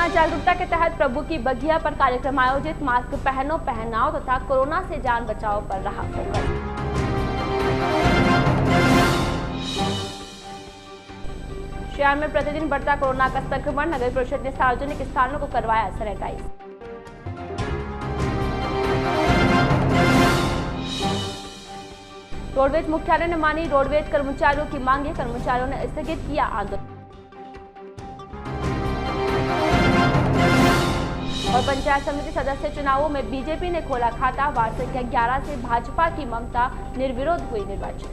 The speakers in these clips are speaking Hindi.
कोरोना जागरूकता के तहत प्रभु की बगिया पर कार्यक्रम आयोजित। मास्क पहनो पहनाओ तथा कोरोना से जान बचाओ पर रहा फोकस। शहर में प्रतिदिन बढ़ता कोरोना का संक्रमण। नगर परिषद ने सार्वजनिक स्थानों को करवाया सैनिटाइज। रोडवेज मुख्यालय ने मानी रोडवेज कर्मचारियों की मांगे। कर्मचारियों ने स्थगित किया आंदोलन। और पंचायत समिति सदस्य चुनावों में बीजेपी ने खोला खाता। वार्ड संख्या 11 से भाजपा की ममता निर्विरोध हुई निर्वाचित।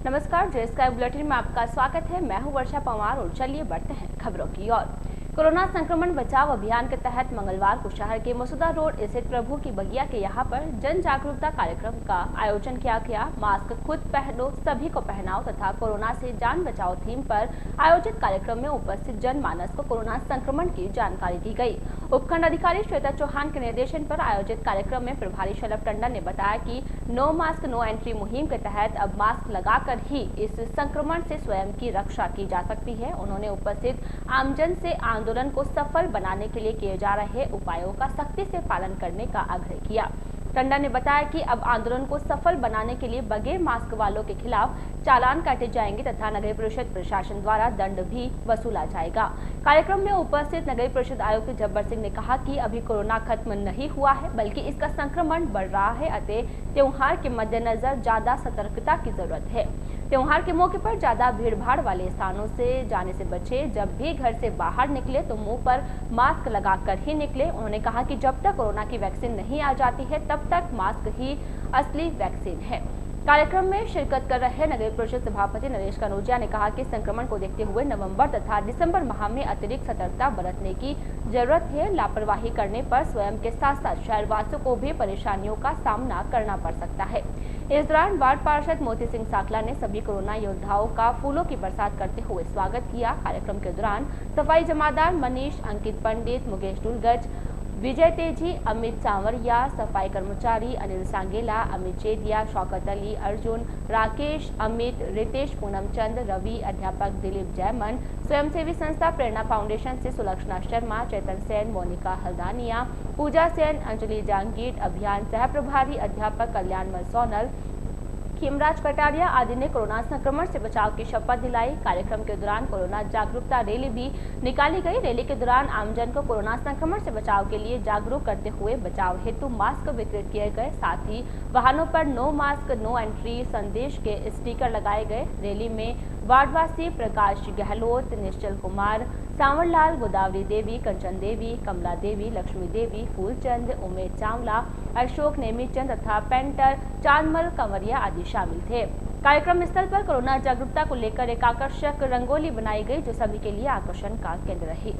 नमस्कार, जय स्काई बुलेटिन में आपका स्वागत है। मैं हूं वर्षा पंवार और चलिए बढ़ते हैं खबरों की ओर। कोरोना संक्रमण बचाव अभियान के तहत मंगलवार को शहर के मसूदा रोड स्थित प्रभु की बगिया के यहां पर जन जागरूकता कार्यक्रम का आयोजन किया गया। मास्क खुद पहनो सभी को पहनाओ तथा कोरोना से जान बचाओ थीम पर आयोजित कार्यक्रम में उपस्थित जनमानस को कोरोना संक्रमण की जानकारी दी गई। उपखंड अधिकारी श्वेता चौहान के निर्देशन पर आयोजित कार्यक्रम में प्रभारी शलभ टंडन ने बताया कि नो मास्क नो एंट्री मुहिम के तहत अब मास्क लगाकर ही इस संक्रमण से स्वयं की रक्षा की जा सकती है। उन्होंने उपस्थित आमजन से आंदोलन को सफल बनाने के लिए किए जा रहे उपायों का सख्ती से पालन करने का आग्रह किया। टंडन ने बताया कि अब आंदोलन को सफल बनाने के लिए बगैर मास्क वालों के खिलाफ चालान काटे जाएंगे तथा नगर परिषद प्रशासन द्वारा दंड भी वसूला जाएगा। कार्यक्रम में उपस्थित नगर परिषद आयुक्त जब्बर सिंह ने कहा कि अभी कोरोना खत्म नहीं हुआ है बल्कि इसका संक्रमण बढ़ रहा है, अतः त्योहार के मद्देनजर ज्यादा सतर्कता की जरूरत है। त्योहार के मौके पर ज्यादा भीड़ भाड़ वाले स्थानों से जाने से बचे। जब भी घर से बाहर निकले तो मुंह पर मास्क लगाकर ही निकले। उन्होंने कहा कि जब तक कोरोना की वैक्सीन नहीं आ जाती है तब तक मास्क ही असली वैक्सीन है। कार्यक्रम में शिरकत कर रहे नगर परिषद सभापति नरेश कनौजिया ने कहा कि संक्रमण को देखते हुए नवंबर तथा दिसंबर माह में अतिरिक्त सतर्कता बरतने की जरूरत है। लापरवाही करने पर स्वयं के साथ साथ शहरवासियों को भी परेशानियों का सामना करना पड़ सकता है। इस दौरान वार्ड पार्षद मोती सिंह साकला ने सभी कोरोना योद्धाओं का फूलों की बरसात करते हुए स्वागत किया। कार्यक्रम के दौरान सफाई जमादार मनीष, अंकित पंडित, मुकेश डुलगज, विजय तेजी, अमित सांवरिया, सफाई कर्मचारी अनिल सांगेला, अमित चेदिया, शौकत अली, अर्जुन, राकेश, अमित, रितेश, पूनम चंद, रवि, अध्यापक दिलीप जयमन, स्वयंसेवी संस्था प्रेरणा फाउंडेशन से सुलक्षणा शर्मा, चेतन सेन, मोनिका हल्दानिया, पूजा सेन, अंजलि जांगीर, अभियान सह प्रभारी अध्यापक कल्याणमल सोनल, खिमराज कटारिया आदि ने कोरोना संक्रमण से बचाव की शपथ दिलाई। कार्यक्रम के दौरान कोरोना जागरूकता रैली भी निकाली गई। रैली के दौरान आमजन को कोरोना संक्रमण से बचाव के लिए जागरूक करते हुए बचाव हेतु मास्क वितरित किए गए। साथ ही वाहनों पर नो मास्क नो एंट्री संदेश के स्टिकर लगाए गए। रैली में वार्डवासी प्रकाश गहलोत, निश्चल कुमार, सांवरलाल, गोदावरी देवी, कंचन देवी, कमला देवी, लक्ष्मी देवी, फूलचंद, उमेश चावला, अशोक नेमीचंद तथा पेंटर चांदमल कंवरिया आदि शामिल थे। कार्यक्रम स्थल पर कोरोना जागरूकता को लेकर एक आकर्षक रंगोली बनाई गई जो सभी के लिए आकर्षण का केंद्र रही।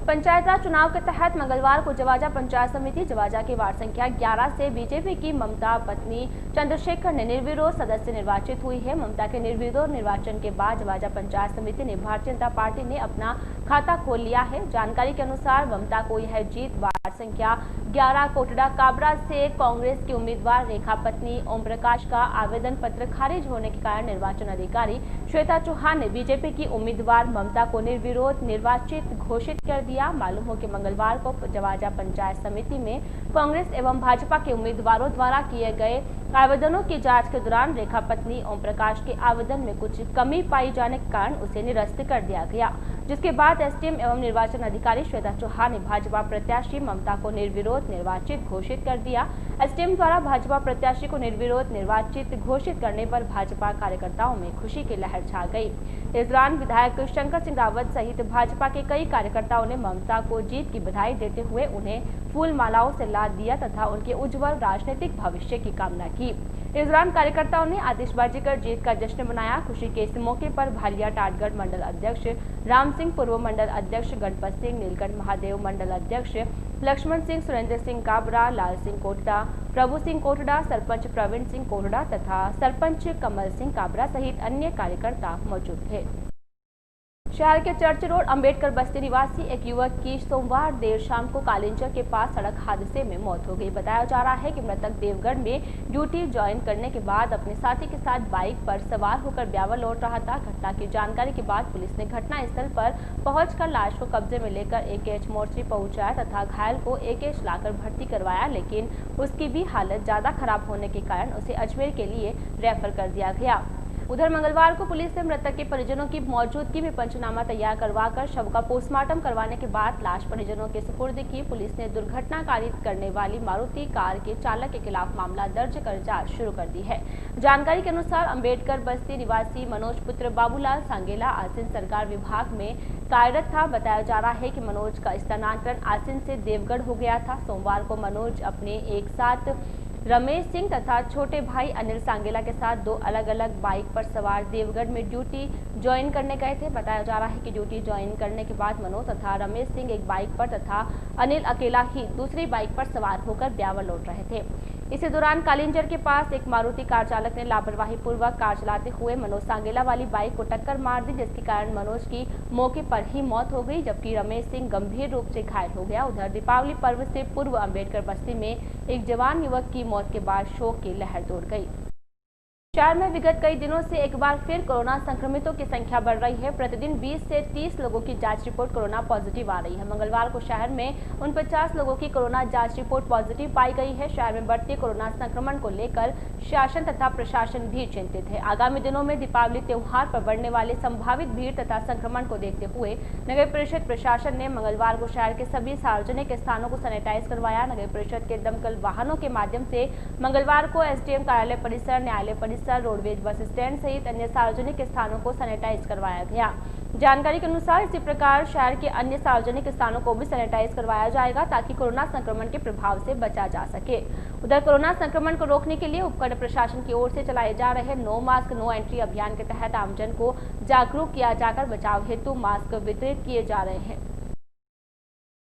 पंचायत राज चुनाव के तहत मंगलवार को जवाजा पंचायत समिति जवाजा के वार्ड संख्या 11 से बीजेपी की ममता पत्नी चंद्रशेखर ने निर्विरोध सदस्य निर्वाचित हुई है। ममता के निर्विरोध निर्वाचन के बाद जवाजा पंचायत समिति ने भारतीय जनता पार्टी ने अपना खाता खोल लिया है। जानकारी के अनुसार ममता को यह जीत वार्ड संख्या 11 कोटड़ा काबरा से कांग्रेस की उम्मीदवार रेखा पत्नी ओम प्रकाश का आवेदन पत्र खारिज होने के कारण निर्वाचन अधिकारी श्वेता चौहान ने बीजेपी की उम्मीदवार ममता को निर्विरोध निर्वाचित घोषित कर दिया। मालूम हो कि मंगलवार को जवाजा पंचायत समिति में कांग्रेस एवं भाजपा के उम्मीदवारों द्वारा किए गए आवेदनों की जांच के दौरान रेखा पत्नी ओम प्रकाश के आवेदन में कुछ कमी पाई जाने के कारण उसे निरस्त कर दिया गया, जिसके बाद एसडीएम एवं निर्वाचन अधिकारी श्वेता चौहान ने भाजपा प्रत्याशी ममता को निर्विरोध निर्वाचित घोषित कर दिया। एसडीएम द्वारा भाजपा प्रत्याशी को निर्विरोध निर्वाचित घोषित करने पर भाजपा कार्यकर्ताओं में खुशी की लहर छा गई। इस दौरान विधायक शंकर सिंह रावत सहित भाजपा के कई कार्यकर्ताओं ने ममता को जीत की बधाई देते हुए उन्हें फूल मालाओं से लाद दिया तथा उनके उज्जवल राजनीतिक भविष्य की कामना की। इस दौरान कार्यकर्ताओं ने आतिशबाजी कर जीत का जश्न मनाया। खुशी के इस मौके पर भालिया टाटगढ़ मंडल अध्यक्ष राम सिंह, पूर्व मंडल अध्यक्ष गणपत सिंह, नीलकंठ महादेव मंडल अध्यक्ष लक्ष्मण सिंह, सुरेंद्र सिंह काबरा, लाल सिंह कोटड़ा, प्रभु सिंह कोटड़ा, सरपंच प्रवीण सिंह कोटड़ा तथा सरपंच कमल सिंह काबरा सहित अन्य कार्यकर्ता मौजूद थे। शहर के चर्च रोड अंबेडकर बस्ती निवासी एक युवक की सोमवार देर शाम को कालिंजर के पास सड़क हादसे में मौत हो गई। बताया जा रहा है कि मृतक देवगढ़ में ड्यूटी ज्वाइन करने के बाद अपने साथी के साथ बाइक पर सवार होकर ब्यावर लौट रहा था। घटना की जानकारी के बाद पुलिस ने घटनास्थल पर पहुंचकर लाश को कब्जे में लेकर एकेएच मोर्चरी पहुंचाया तथा घायल को एकेएच लाकर भर्ती करवाया, लेकिन उसकी भी हालत ज्यादा खराब होने के कारण उसे अजमेर के लिए रेफर कर दिया गया। उधर मंगलवार को पुलिस ने मृतक के परिजनों की मौजूदगी में पंचनामा तैयार करवाकर शव का पोस्टमार्टम करवाने के बाद लाश परिजनों के सुपुर्द की। पुलिस ने दुर्घटना कारित करने वाली मारुति कार के चालक के खिलाफ मामला दर्ज कर जांच शुरू कर दी है। जानकारी के अनुसार अंबेडकर बस्ती निवासी मनोज पुत्र बाबूलाल सांगेला आसीन सरकार विभाग में कार्यरत था। बताया जा रहा है कि मनोज का स्थानांतरण आसीन से देवगढ़ हो गया था। सोमवार को मनोज अपने एक साथ रमेश सिंह तथा छोटे भाई अनिल सांगेला के साथ दो अलग अलग बाइक पर सवार देवगढ़ में ड्यूटी ज्वाइन करने गए थे। बताया जा रहा है कि ड्यूटी ज्वाइन करने के बाद मनोज तथा रमेश सिंह एक बाइक पर तथा अनिल अकेला ही दूसरी बाइक पर सवार होकर ब्यावर लौट रहे थे। इसी दौरान कालिंजर के पास एक मारुति कार चालक ने लापरवाही पूर्वक कार चलाते हुए मनोज सांगेला वाली बाइक को टक्कर मार दी, जिसके कारण मनोज की मौके पर ही मौत हो गई, जबकि रमेश सिंह गंभीर रूप से घायल हो गया। उधर दीपावली पर्व से पूर्व अंबेडकर बस्ती में एक जवान युवक की मौत के बाद शोक की लहर दौड़ गई। शहर में विगत कई दिनों से एक बार फिर कोरोना संक्रमितों की संख्या बढ़ रही है। प्रतिदिन 20 से 30 लोगों की जांच रिपोर्ट कोरोना पॉजिटिव आ रही है। मंगलवार को शहर में 49 लोगों की कोरोना जांच रिपोर्ट पॉजिटिव पाई गई है। शहर में बढ़ते कोरोना संक्रमण को लेकर शासन तथा प्रशासन भी चिंतित है। आगामी दिनों में दीपावली त्योहार पर बढ़ने वाले संभावित भीड़ तथा संक्रमण को देखते हुए नगर परिषद प्रशासन ने मंगलवार को शहर के सभी सार्वजनिक स्थानों को सैनिटाइज करवाया। नगर परिषद के दमकल वाहनों के माध्यम से मंगलवार को एसडीएम कार्यालय परिसर, न्यायालय परिसर, रोडवेज बस स्टैंड सहित अन्य सार्वजनिक स्थानों को सैनिटाइज करवाया गया। जानकारी के अनुसार इसी प्रकार शहर के अन्य सार्वजनिक स्थानों को भी सैनिटाइज करवाया जाएगा ताकि कोरोना संक्रमण के प्रभाव से बचा जा सके। उधर कोरोना संक्रमण को रोकने के लिए उपखंड प्रशासन की ओर से चलाए जा रहे नो मास्क नो एंट्री अभियान के तहत आमजन को जागरूक किया जाकर बचाव हेतु मास्क वितरित किए जा रहे हैं।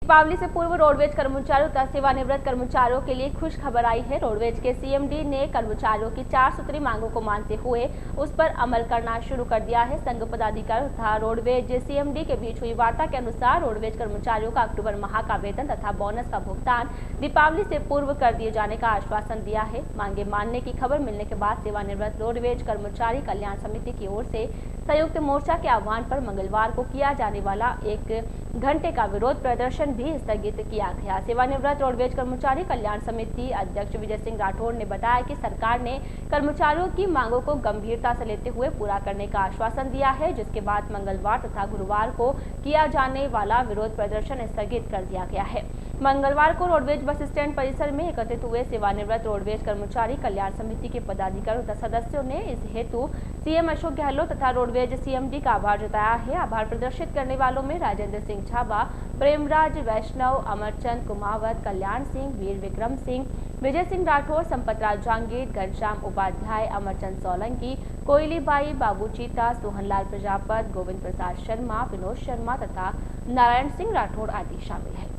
दीपावली से पूर्व रोडवेज कर्मचारियों तथा सेवानिवृत्त कर्मचारियों के लिए खुश खबर आई है। रोडवेज के सीएमडी ने कर्मचारियों की 4 सूत्री मांगों को मानते हुए उस पर अमल करना शुरू कर दिया है। संघ पदाधिकारियों तथा रोडवेज सीएमडी के बीच हुई वार्ता के अनुसार रोडवेज कर्मचारियों का अक्टूबर माह का वेतन तथा बोनस का भुगतान दीपावली से पूर्व कर दिए जाने का आश्वासन दिया है। मांगे मानने की खबर मिलने के बाद सेवानिवृत्त रोडवेज कर्मचारी कल्याण समिति की ओर से संयुक्त मोर्चा के आह्वान पर मंगलवार को किया जाने वाला 1 घंटे का विरोध प्रदर्शन भी स्थगित किया गया। सेवानिवृत्त रोडवेज कर्मचारी कल्याण समिति अध्यक्ष विजय सिंह राठौड़ ने बताया कि सरकार ने कर्मचारियों की मांगों को गंभीरता से लेते हुए पूरा करने का आश्वासन दिया है, जिसके बाद मंगलवार तथा गुरुवार को किया जाने वाला विरोध प्रदर्शन स्थगित कर दिया गया है। मंगलवार को रोडवेज बस स्टैंड परिसर में एकत्रित हुए सेवानिवृत्त रोडवेज कर्मचारी कल्याण समिति के पदाधिकारियों तथा सदस्यों ने इस हेतु सीएम अशोक गहलोत तथा रोडवेज सीएमडी का आभार जताया है। आभार प्रदर्शित करने वालों में राजेंद्र सिंह छाबा, प्रेमराज वैष्णव, अमरचंद कुमावत, कल्याण सिंह, वीर विक्रम सिंह, विजय सिंह राठौर, संपतराज जांगीर, घनश्याम उपाध्याय, अमरचंद सोलंकी, कोयलीबाई, बाबू चीता, सोहनलाल प्रजापत, गोविंद प्रसाद शर्मा, विनोद शर्मा तथा नारायण सिंह राठौर आदि शामिल है।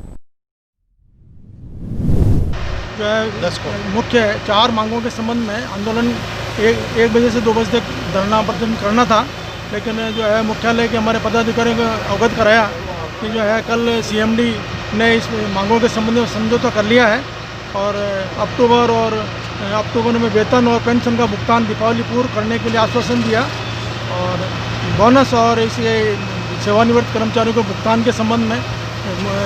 जो है मुख्य 4 मांगों के संबंध में आंदोलन 1 बजे से 2 बजे तक धरना प्रदर्शन करना था, लेकिन जो है मुख्यालय के हमारे पदाधिकारियों को अवगत कराया कि जो है कल सीएमडी ने इस मांगों के संबंध में समझौता कर लिया है और अक्टूबर में वेतन और पेंशन का भुगतान दीपावली पूर्व करने के लिए आश्वासन दिया और बोनस और इसे सेवानिवृत्त कर्मचारियों को भुगतान के संबंध में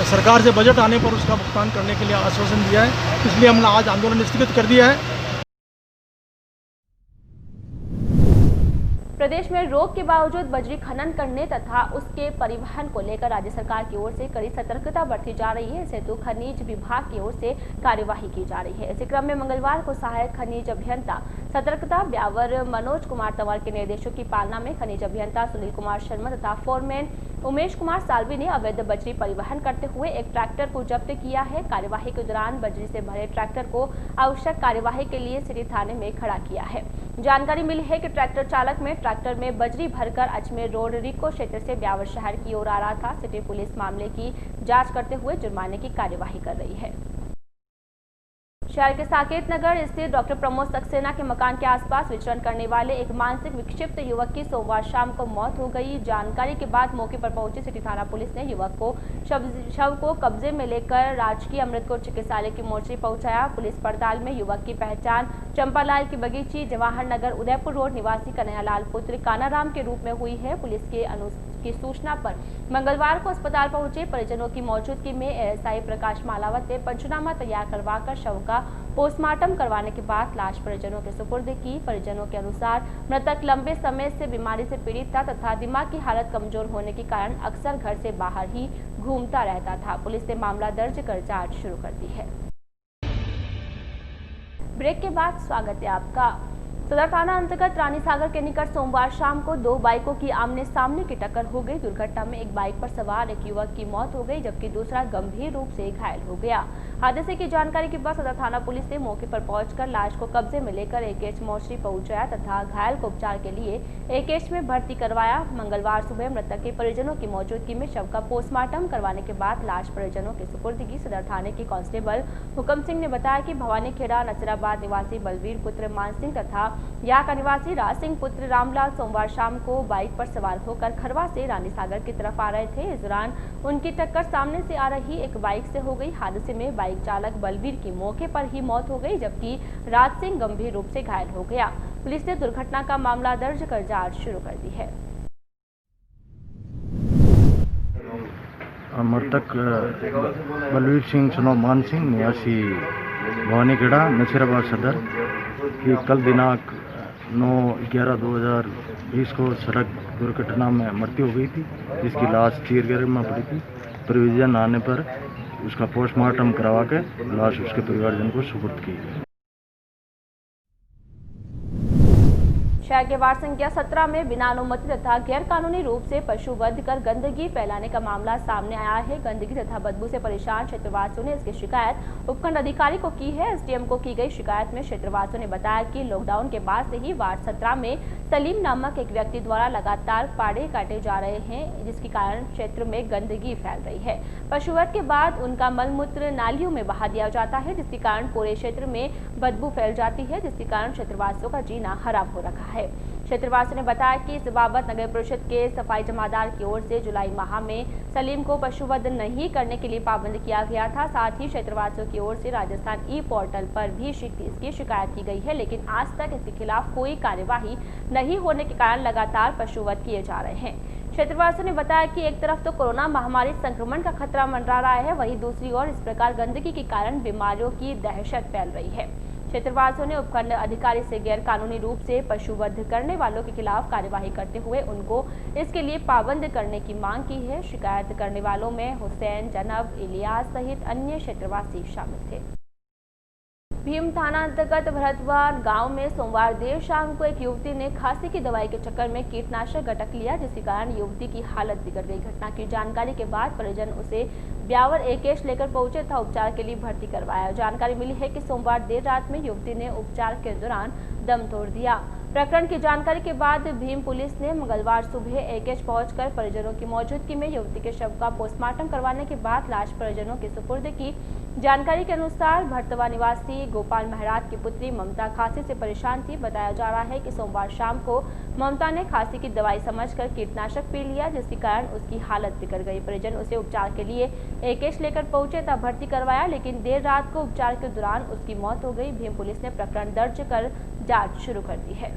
सरकार से बजट आने पर उसका भुगतान करने के लिए आश्वासन दिया है। इसलिए हमने आज आंदोलन स्थगित कर दिया है। प्रदेश में रोक के बावजूद बजरी खनन करने तथा उसके परिवहन को लेकर राज्य सरकार की ओर से कड़ी सतर्कता बरती जा रही है। इस हेतु खनिज विभाग की ओर से कार्यवाही की जा रही है। इसी क्रम में मंगलवार को सहायक खनिज अभियंता सतर्कता ब्यावर मनोज कुमार तंवर के निर्देशों की पालना में खनिज अभियंता सुनील कुमार शर्मा तथा फोरमैन उमेश कुमार सालवी ने अवैध बजरी परिवहन करते हुए एक ट्रैक्टर को जब्त किया है। कार्यवाही के दौरान बजरी से भरे ट्रैक्टर को आवश्यक कार्यवाही के लिए सिटी थाने में खड़ा किया है। जानकारी मिली है कि ट्रैक्टर चालक में ट्रैक्टर में बजरी भरकर अजमेर रोड रिको क्षेत्र से ब्यावर शहर की ओर आ रहा था। सिटी पुलिस मामले की जांच करते हुए जुर्माने की कार्यवाही कर रही है। शहर के साकेत नगर स्थित डॉक्टर प्रमोद सक्सेना के मकान के आसपास विचरण करने वाले एक मानसिक विक्षिप्त युवक की सोमवार शाम को मौत हो गई। जानकारी के बाद मौके पर पहुंची सिटी थाना पुलिस ने युवक को शव को कब्जे में लेकर राजकीय अमृतकोट चिकित्सालय की मोर्चरी पहुंचाया। पुलिस पड़ताल में युवक की पहचान चंपालाल की बगीची जवाहर नगर उदयपुर रोड निवासी कन्हैयालाल पुत्र कानाराम के रूप में हुई है। पुलिस की सूचना पर मंगलवार को अस्पताल पहुंचे परिजनों की मौजूदगी में एएसआई प्रकाश मालावत ने पंचनामा तैयार करवाकर शव का पोस्टमार्टम करवाने के बाद लाश परिजनों के सुपुर्द की। परिजनों के अनुसार मृतक लंबे समय से बीमारी से पीड़ित था तथा दिमाग की हालत कमजोर होने के कारण अक्सर घर से बाहर ही घूमता रहता था। पुलिस ने मामला दर्ज कर जांच शुरू कर दी है। ब्रेक के बाद स्वागत है आपका। सदर थाना अंतर्गत रानी सागर के निकट सोमवार शाम को दो बाइकों की आमने सामने की टक्कर हो गई। दुर्घटना में एक बाइक पर सवार एक युवक की मौत हो गई जबकि दूसरा गंभीर रूप से घायल हो गया। हादसे की जानकारी के बाद सदर थाना पुलिस ने मौके पर पहुंचकर लाश को कब्जे में लेकर एकेएच मोर्चरी पहुंचाया तथा घायल को उपचार के लिए एकेएच में भर्ती करवाया। मंगलवार सुबह मृतक के परिजनों की मौजूदगी में शव का पोस्टमार्टम करवाने के बाद लाश परिजनों के सुपुर्द की। सदर थाने के कांस्टेबल हुक्म सिंह ने बताया कि भवानी खेड़ा नसीराबाद निवासी बलवीर पुत्र मान सिंह तथा यहाँ का निवासी राज सिंह पुत्र रामलाल सोमवार शाम को बाइक पर सवार होकर खरवा से रानी सागर की तरफ आ रहे थे। इस दौरान उनकी टक्कर सामने से आ रही एक बाइक से हो गई। हादसे में बाइक चालक बलवीर की मौके पर ही मौत हो गई जबकि राज सिंह गंभीर रूप से घायल हो गया। पुलिस ने दुर्घटना का मामला दर्ज कर जांच शुरू कर दी है। मृतक बलवीर सिंह सनो मान सिंह निवासी भवानी खेड़ा नसीराबाद सदर की कल दिनांक 9/11/2020 को सड़क दुर्घटना में मृत्यु हो गई थी, जिसकी लाश चीरगढ़ में पड़ी थी। परिजन आने पर उसका पोस्टमार्टम करवा के लाश उसके परिवारजन को सुपुर्द की। शहर के वार्ड संख्या 17 में बिना अनुमति तथा गैर कानूनी रूप से पशु वध कर गंदगी फैलाने का मामला सामने आया है। गंदगी तथा बदबू से परेशान क्षेत्रवासियों ने इसकी शिकायत उपखंड अधिकारी को की है। एसडीएम को की गई शिकायत में क्षेत्रवासियों ने बताया कि लॉकडाउन के बाद से ही वार्ड 17 में सलीम नामक एक व्यक्ति द्वारा लगातार पाड़े काटे जा रहे हैं, जिसके कारण क्षेत्र में गंदगी फैल रही है। पशुवध के बाद उनका मलमूत्र नालियों में बहा दिया जाता है, जिसके कारण पूरे क्षेत्र में बदबू फैल जाती है, जिसके कारण क्षेत्रवासियों का जीना हराम हो रखा है। क्षेत्रवासियों ने बताया कि इस बाबत नगर परिषद के सफाई जमादार की ओर से जुलाई माह में सलीम को पशुवध नहीं करने के लिए पाबंद किया गया था। साथ ही क्षेत्रवासियों की ओर से राजस्थान ई पोर्टल पर भी इसकी शिकायत की गई है, लेकिन आज तक इसके खिलाफ कोई कार्यवाही नहीं होने के कारण लगातार पशुवध किए जा रहे हैं। क्षेत्रवासियों ने बताया कि एक तरफ तो कोरोना महामारी संक्रमण का खतरा मंडरा रहा है, वहीं दूसरी ओर इस प्रकार गंदगी के कारण बीमारियों की दहशत फैल रही है। क्षेत्रवासियों ने उपखंड अधिकारी से गैर कानूनी रूप से पशुवध करने वालों के खिलाफ कार्यवाही करते हुए उनको इसके लिए पाबंद करने की मांग की है। शिकायत करने वालों में हुसैन, जनब, इलियास सहित अन्य क्षेत्रवासी शामिल थे। भीम थाना अंतर्गत भरतवान गांव में सोमवार देर शाम को एक युवती ने खांसी की दवाई के चक्कर में कीटनाशक गटक लिया, जिसके कारण युवती की हालत बिगड़ गई। घटना की जानकारी के बाद परिजन उसे ब्यावर एकेश लेकर पहुंचे तथा उपचार के लिए भर्ती करवाया। जानकारी मिली है कि सोमवार देर रात में युवती ने उपचार के दौरान दम तोड़ दिया। प्रकरण की जानकारी के बाद भीम पुलिस ने मंगलवार सुबह एकेश पहुंचकर परिजनों की मौजूदगी में युवती के शव का पोस्टमार्टम करवाने के बाद लाश परिजनों के सुपुर्द की। जानकारी के अनुसार भरतवा निवासी गोपाल महराज की पुत्री ममता खांसी से परेशान थी। बताया जा रहा है कि सोमवार शाम को ममता ने खांसी की दवाई समझकर कीटनाशक पी लिया, जिसके कारण उसकी हालत बिगड़ गई। परिजन उसे उपचार के लिए एकेश लेकर पहुंचे तब भर्ती करवाया, लेकिन देर रात को उपचार के दौरान उसकी मौत हो गई। भीम पुलिस ने प्रकरण दर्ज कर जांच शुरू कर दी है।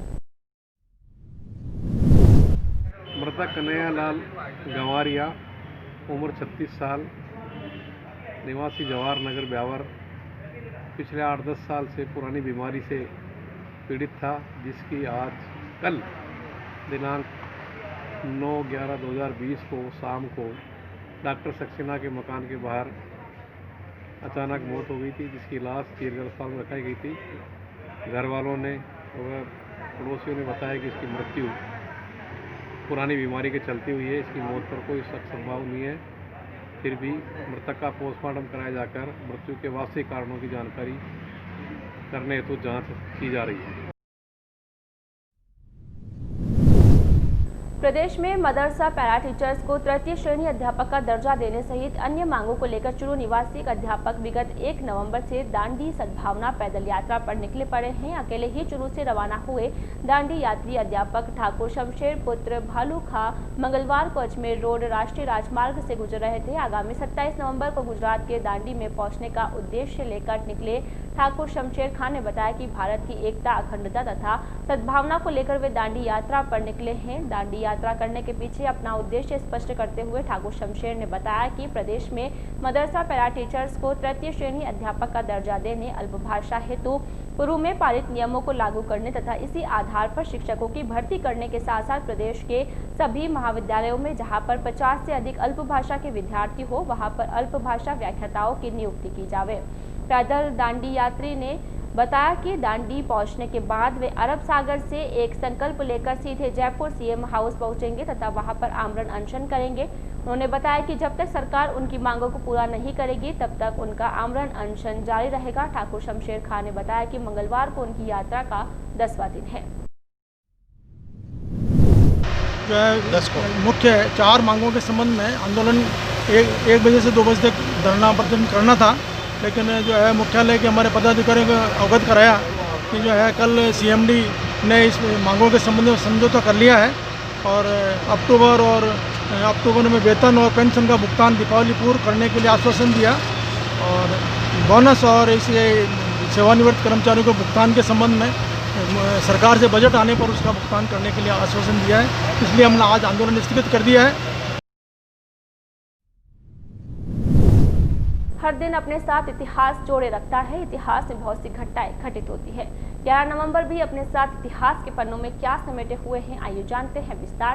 मृतक कन्हैयालाल गंवारिया, उम्र 36 साल, निवासी जवाहर नगर ब्यावर, पिछले 8-10 साल से पुरानी बीमारी से पीड़ित था, जिसकी आज कल दिनांक 9/11/2020 को शाम को डॉक्टर सक्सेना के मकान के बाहर अचानक मौत हो गई थी, जिसकी लाश चीरगढ़ अस्पताल में रखाई गई थी। घर वालों ने और पड़ोसियों ने बताया कि इसकी मृत्यु पुरानी बीमारी के चलती हुई है, इसकी मौत पर कोई शक संभव नहीं है। फिर भी मृतक का पोस्टमार्टम कराया जाकर मृत्यु के वास्तविक कारणों की जानकारी करने हेतु जांच की जा रही है। प्रदेश में मदरसा पैरा टीचर्स को तृतीय श्रेणी अध्यापक का दर्जा देने सहित अन्य मांगों को लेकर चुरू निवासी एक अध्यापक विगत 1 नवंबर से दांडी सद्भावना पैदल यात्रा पर निकले पड़े हैं। अकेले ही चुरू से रवाना हुए दांडी यात्री अध्यापक ठाकुर शमशेर पुत्र भालू खां मंगलवार को अजमेर रोड राष्ट्रीय राजमार्ग से गुजर रहे थे। आगामी 27 नवंबर को गुजरात के दांडी में पहुंचने का उद्देश्य लेकर निकले ठाकुर शमशेर खां ने बताया कि भारत की एकता, अखंडता तथा सद्भावना को लेकर वे दांडी यात्रा पर निकले हैं। दांडी यात्रा करने के पीछे अपना उद्देश्य स्पष्ट करते हुए ठाकुर शमशेर ने बताया कि प्रदेश में मदरसा पैरा टीचर्स को तृतीय श्रेणी अध्यापक का दर्जा देने, अल्पभाषा हेतु पूर्व में पारित नियमों को लागू करने तथा इसी आधार पर शिक्षकों की भर्ती करने के साथ साथ प्रदेश के सभी महाविद्यालयों में जहां पर 50 से अधिक अल्पभाषा के विद्यार्थी हो वहां पर अल्पभाषा व्याख्याताओं की नियुक्ति की जावे। पैदल दांडी यात्री ने बताया कि दांडी पहुंचने के बाद वे अरब सागर से एक संकल्प लेकर सीधे जयपुर सीएम हाउस पहुंचेंगे तथा वहां पर आमरण अनशन करेंगे। उन्होंने बताया कि जब तक सरकार उनकी मांगों को पूरा नहीं करेगी तब तक उनका आमरण अनशन जारी रहेगा। ठाकुर शमशेर खां ने बताया कि मंगलवार को उनकी यात्रा का 10वां दिन है। मुख्य 4 मांगों के संबंध में आंदोलन 1 बजे से 2 बजे तक धरना प्रदर्शन करना था, लेकिन जो है मुख्यालय के हमारे पदाधिकारियों को अवगत कराया कि जो है कल सीएमडी ने इस मांगों के संबंध में समझौता कर लिया है और अक्टूबर में वेतन और पेंशन का भुगतान दीपावली पूर्व करने के लिए आश्वासन दिया और बोनस और इस सेवानिवृत्त कर्मचारियों को भुगतान के संबंध में सरकार से बजट आने पर उसका भुगतान करने के लिए आश्वासन दिया है। इसलिए हमने आज आंदोलन स्थगित कर दिया है। हर दिन अपने साथ इतिहास जोड़े रखता है। इतिहास में बहुत सी घटनाएं घटित होती है। 11 नवंबर भी अपने साथ इतिहास के पन्नों में क्या समेटे हुए हैं, आइए जानते हैं विस्तार से।